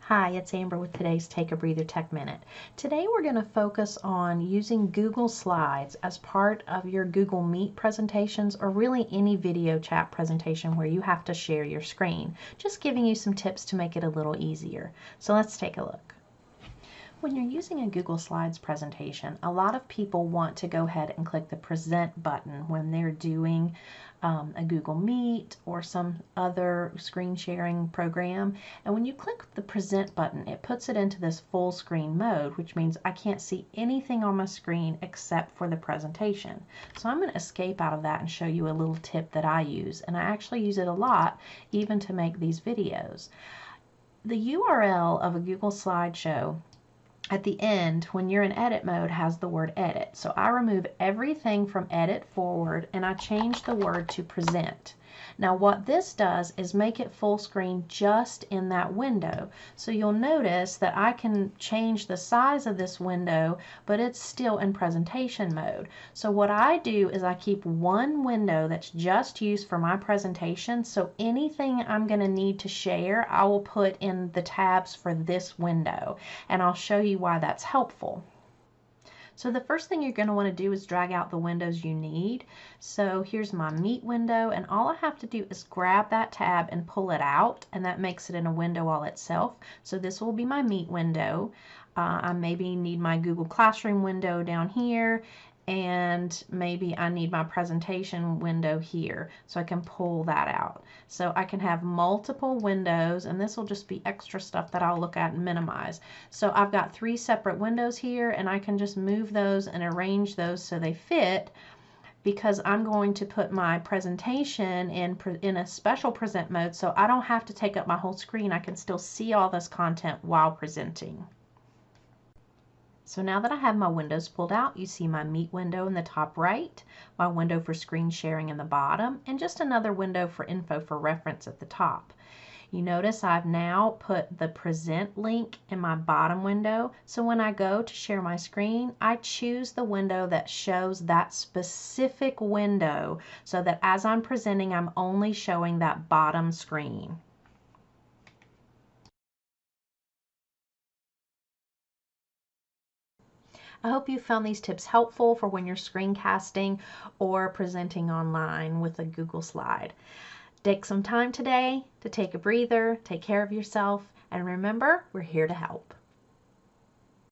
Hi, it's Amber with today's Take a Breather Tech Minute. Today we're going to focus on using Google Slides as part of your Google Meet presentations or really any video chat presentation where you have to share your screen. Just giving you some tips to make it a little easier. So let's take a look. When you're using a Google Slides presentation, a lot of people want to go ahead and click the Present button when they're doing a Google Meet or some other screen sharing program. And when you click the Present button, it puts it into this full screen mode, which means I can't see anything on my screen except for the presentation. So I'm going to escape out of that and show you a little tip that I use. And I actually use it a lot, even to make these videos. The URL of a Google slideshow at the end, when you're in edit mode, has the word edit. So I remove everything from edit forward and I change the word to present. Now what this does is make it full screen just in that window. So you'll notice that I can change the size of this window, but it's still in presentation mode. So what I do is I keep one window that's just used for my presentation. So anything I'm going to need to share, I will put in the tabs for this window. And I'll show you why that's helpful. So the first thing you're going to want to do is drag out the windows you need. So here's my Meet window, and all I have to do is grab that tab and pull it out, and that makes it in a window all itself. So this will be my Meet window. I maybe need my Google Classroom window down here, and maybe I need my presentation window here, so I can pull that out. So I can have multiple windows, and this will just be extra stuff that I'll look at and minimize. So I've got 3 separate windows here, and I can just move those and arrange those so they fit, because I'm going to put my presentation in a special present mode, so I don't have to take up my whole screen. I can still see all this content while presenting. So now that I have my windows pulled out, you see my Meet window in the top right, my window for screen sharing in the bottom, and just another window for info for reference at the top. You notice I've now put the Present link in my bottom window, so when I go to share my screen, I choose the window that shows that specific window so that as I'm presenting, I'm only showing that bottom screen. I hope you found these tips helpful for when you're screencasting or presenting online with a Google slide. Take some time today to take a breather, take care of yourself, and remember, we're here to help.